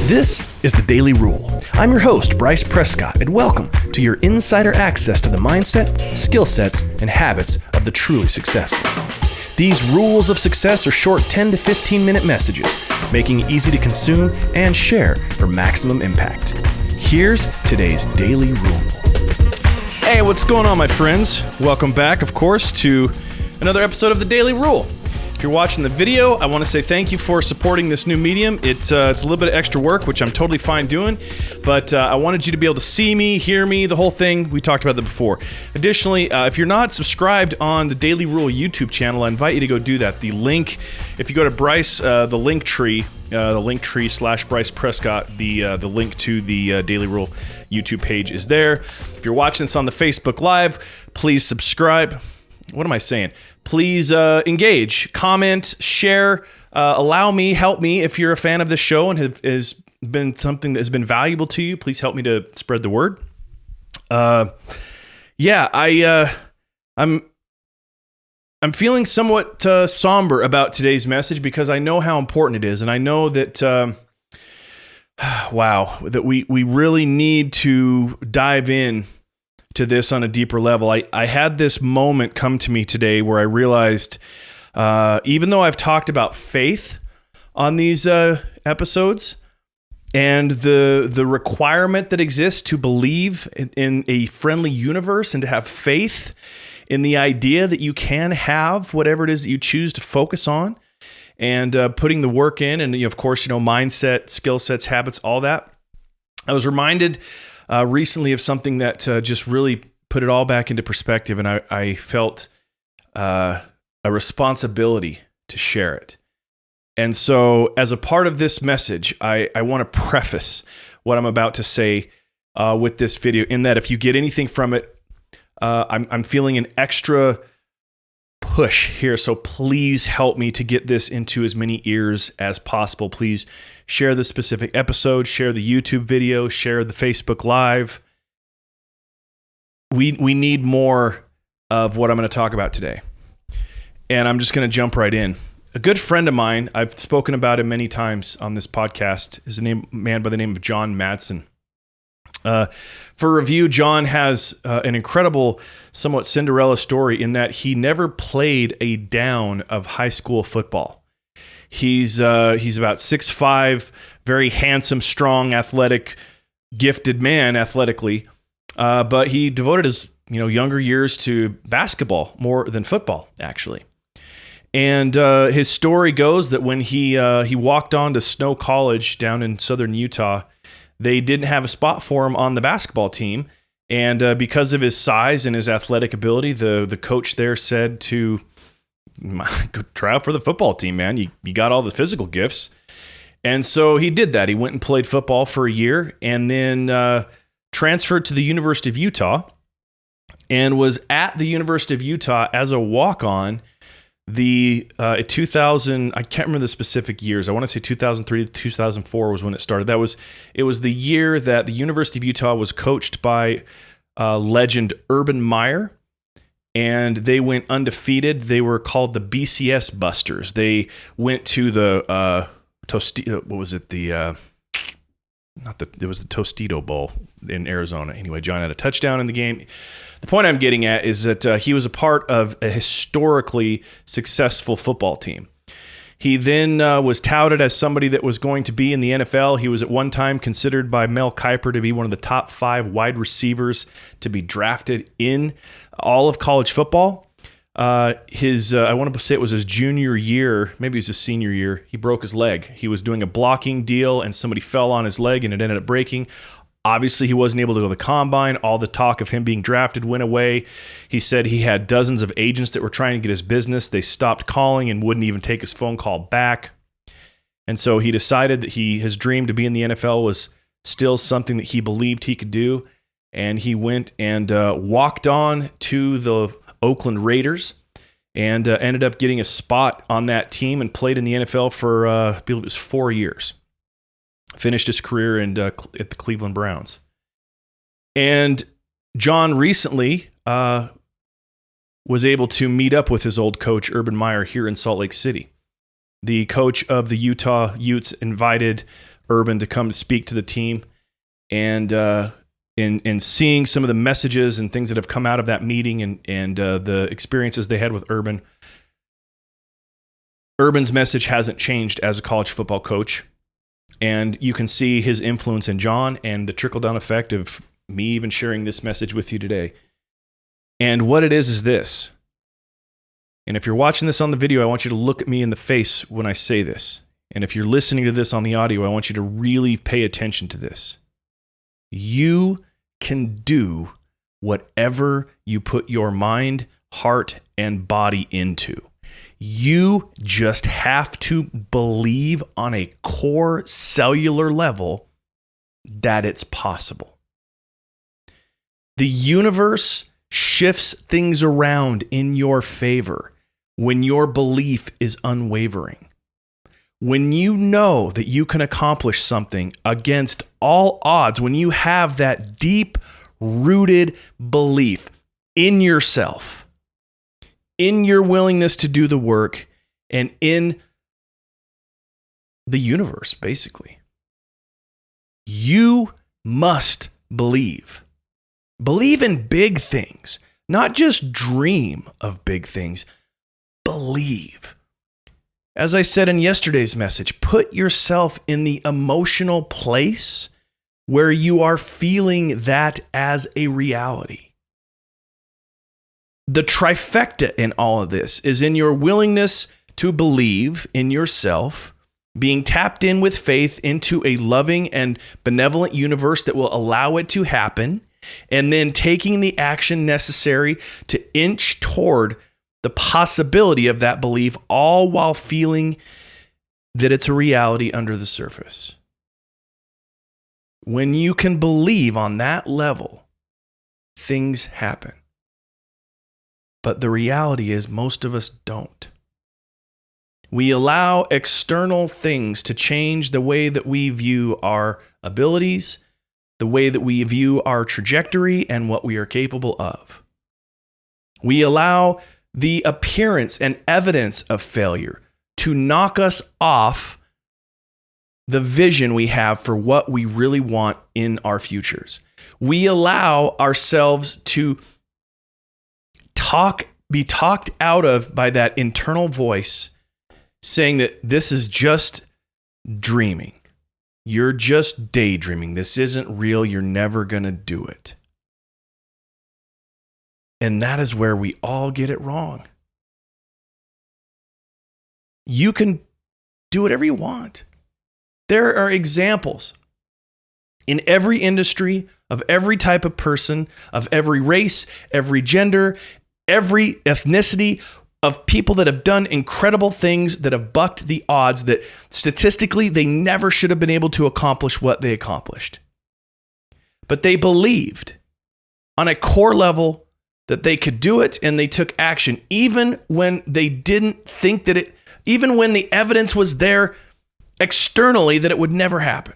This is The Daily Rule. I'm your host, Bryce Prescott, and welcome to your insider access to the mindset, skill sets, and habits of the truly successful. These rules of success are short 10 to 15 minute messages, making it easy to consume and share for maximum impact. Here's today's Daily Rule. Hey, what's going on, my friends? Welcome back, of course, to another episode of The Daily Rule. If you're watching the video, I want to say thank you for supporting this new medium. It's a little bit of extra work, which I'm totally fine doing, but I wanted you to be able to see me, hear me, the whole thing. We talked about that before. Additionally, if you're not subscribed on the Daily Rule YouTube channel, I invite you to go do that. The link, if you go to Bryce, the linktr.ee /bryceprescott, the link to the Daily Rule YouTube page is there. If you're watching this on the Facebook Live, please subscribe. What am I saying? Please engage, comment, share, help me if you're a fan of this show and has been something that has been valuable to you. Please help me to spread the word. I'm feeling somewhat somber about today's message because I know how important it is, and I know that that we really need to dive in to this on a deeper level. I had this moment come to me today where I realized, even though I've talked about faith on these episodes and the requirement that exists to believe in a friendly universe and to have faith in the idea that you can have whatever it is that you choose to focus on, and putting the work in, and of course, mindset, skill sets, habits, all that. I was reminded recently of something that just really put it all back into perspective, and I felt a responsibility to share it. And so as a part of this message, I want to preface what I'm about to say with this video, in that if you get anything from it, I'm feeling an extra push here, so please help me to get this into as many ears as possible. Please share the specific episode, share the YouTube video, share the Facebook Live. We need more of what I'm going to talk about today. And I'm just going to jump right in. A good friend of mine, I've spoken about him many times on this podcast, is a man by the name of John Madsen. For review, John has an incredible, somewhat Cinderella story in that he never played a down of high school football. He's about 6'5", very handsome, strong, athletic, gifted man athletically, but he devoted his younger years to basketball more than football, actually. And his story goes that when he walked on to Snow College down in southern Utah, they didn't have a spot for him on the basketball team. And because of his size and his athletic ability, the coach there said to go try out for the football team, man. You got all the physical gifts. And so he did that. He went and played football for a year and then transferred to the University of Utah and was at the University of Utah as a walk-on. The 2000, I can't remember the specific years. I want to say 2003 to 2004 was when it started. It was the year that the University of Utah was coached by legend Urban Meyer, and they went undefeated. They were called the BCS Busters. They went to the it was the Tostito Bowl in Arizona. Anyway, John had a touchdown in the game. The point I'm getting at is that he was a part of a historically successful football team. He then was touted as somebody that was going to be in the NFL. He was at one time considered by Mel Kiper to be one of the top 5 wide receivers to be drafted in all of college football. I want to say it was his junior year, maybe it was his senior year, he broke his leg. He was doing a blocking deal and somebody fell on his leg and it ended up breaking. Obviously, he wasn't able to go to the combine. All the talk of him being drafted went away. He said he had dozens of agents that were trying to get his business. They stopped calling and wouldn't even take his phone call back. And so he decided that his dream to be in the NFL was still something that he believed he could do. And he went and walked on to the Oakland Raiders and ended up getting a spot on that team and played in the NFL for, I believe it was 4 years. Finished his career at the Cleveland Browns. And John recently was able to meet up with his old coach, Urban Meyer, here in Salt Lake City. the coach of the Utah Utes, invited Urban to come to speak to the team. And in seeing some of the messages and things that have come out of that meeting and the experiences they had with Urban, Urban's message hasn't changed as a college football coach. And you can see his influence in John and the trickle-down effect of me even sharing this message with you today. And what it is this. And if you're watching this on the video, I want you to look at me in the face when I say this. And if you're listening to this on the audio, I want you to really pay attention to this. You can do whatever you put your mind, heart, and body into. You just have to believe on a core cellular level that it's possible. The universe shifts things around in your favor when your belief is unwavering. When you know that you can accomplish something against all odds, when you have that deep-rooted belief in yourself, in your willingness to do the work, and in the universe, basically, you must believe. Believe in big things, not just dream of big things. Believe. As I said in yesterday's message, put yourself in the emotional place where you are feeling that as a reality. The trifecta in all of this is in your willingness to believe in yourself, being tapped in with faith into a loving and benevolent universe that will allow it to happen, and then taking the action necessary to inch toward the possibility of that belief, all while feeling that it's a reality under the surface. When you can believe on that level, things happen. But the reality is most of us don't. We allow external things to change the way that we view our abilities, the way that we view our trajectory, and what we are capable of. We allow the appearance and evidence of failure to knock us off the vision we have for what we really want in our futures. We allow ourselves to be talked out of by that internal voice saying that this is just dreaming. You're just daydreaming. This isn't real. You're never going to do it. And that is where we all get it wrong. You can do whatever you want. There are examples in every industry, of every type of person, of every race, every gender, every ethnicity, of people that have done incredible things that have bucked the odds, that statistically they never should have been able to accomplish what they accomplished. But they believed on a core level that they could do it, and they took action, even when they didn't think that it, even when the evidence was there externally that it would never happen.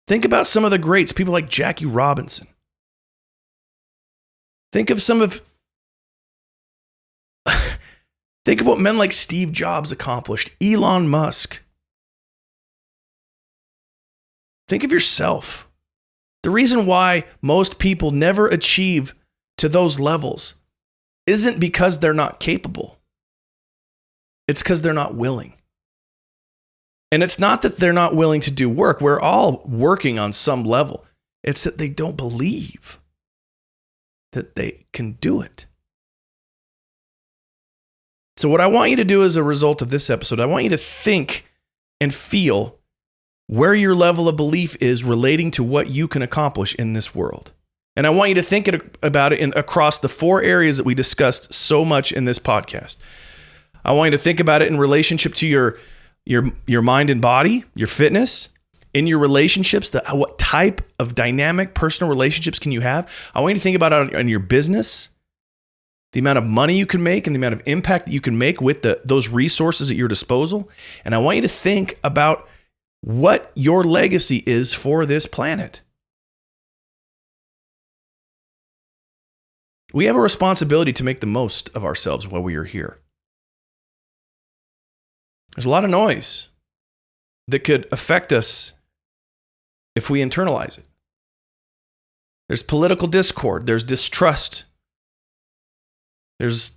Think about some of the greats, people like Jackie Robinson. Think of what men like Steve Jobs accomplished, Elon Musk. Think of yourself. The reason why most people never achieve to those levels isn't because they're not capable. It's because they're not willing. And it's not that they're not willing to do work. We're all working on some level. It's that they don't believe that they can do it. So what I want you to do as a result of this episode, I want you to think and feel where your level of belief is relating to what you can accomplish in this world. And I want you to think about it across the 4 areas that we discussed so much in this podcast. I want you to think about it in relationship to your mind and body, your fitness, in your relationships, what type of dynamic personal relationships can you have? I want you to think about it on your business, the amount of money you can make and the amount of impact that you can make with those resources at your disposal. And I want you to think about what your legacy is for this planet. We have a responsibility to make the most of ourselves while we are here. There's a lot of noise that could affect us if we internalize it. There's political discord, there's distrust, there's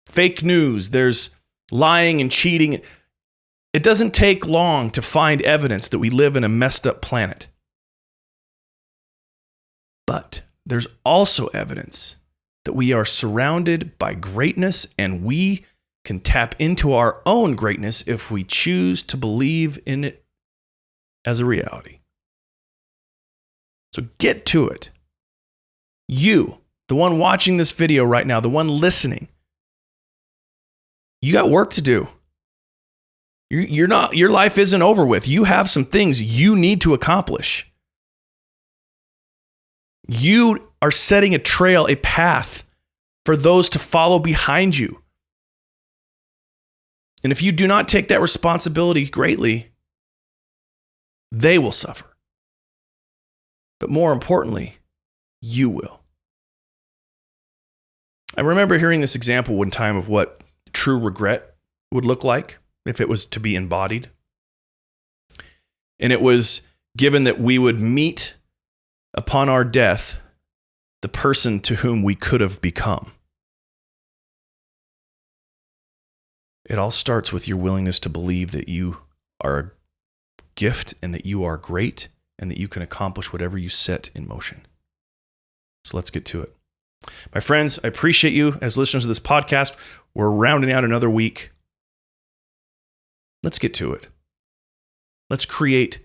fake news, there's lying and cheating. It doesn't take long to find evidence that we live in a messed up planet. But there's also evidence that we are surrounded by greatness, and we can tap into our own greatness if we choose to believe in it as a reality. So get to it. You, the one watching this video right now, the one listening, you got work to do. Your life isn't over with. You have some things you need to accomplish. You are setting a trail, a path for those to follow behind you. And if you do not take that responsibility greatly, they will suffer. But more importantly, you will. I remember hearing this example one time of what true regret would look like if it was to be embodied. And it was given that we would meet upon our death the person to whom we could have become. It all starts with your willingness to believe that you are a gift and that you are great and that you can accomplish whatever you set in motion. So let's get to it. My friends, I appreciate you as listeners of this podcast. We're rounding out another week. Let's get to it. Let's create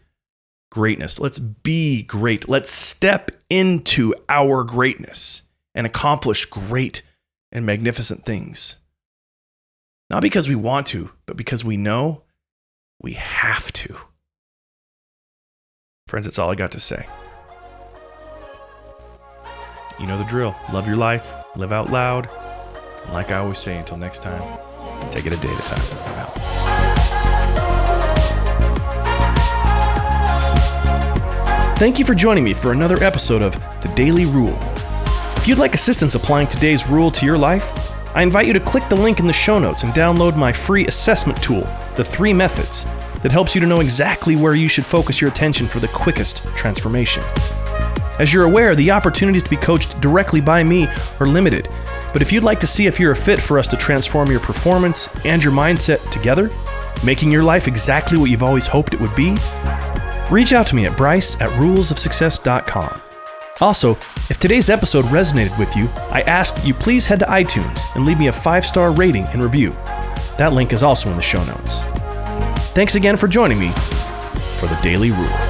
greatness. Let's be great. Let's step into our greatness and accomplish great and magnificent things. Not because we want to, but because we know we have to. Friends, that's all I got to say. You know the drill. Love your life, live out loud, and like I always say, until next time, take it a day at a time. I'm out. Thank you for joining me for another episode of The Daily Rule. If you'd like assistance applying today's rule to your life, I invite you to click the link in the show notes and download my free assessment tool, The 3 Methods, that helps you to know exactly where you should focus your attention for the quickest transformation. As you're aware, the opportunities to be coached directly by me are limited, but if you'd like to see if you're a fit for us to transform your performance and your mindset together, making your life exactly what you've always hoped it would be, reach out to me at bryce@rulesofsuccess.com. Also, if today's episode resonated with you, I ask that you please head to iTunes and leave me a 5-star rating and review. That link is also in the show notes. Thanks again for joining me for The Daily Rule.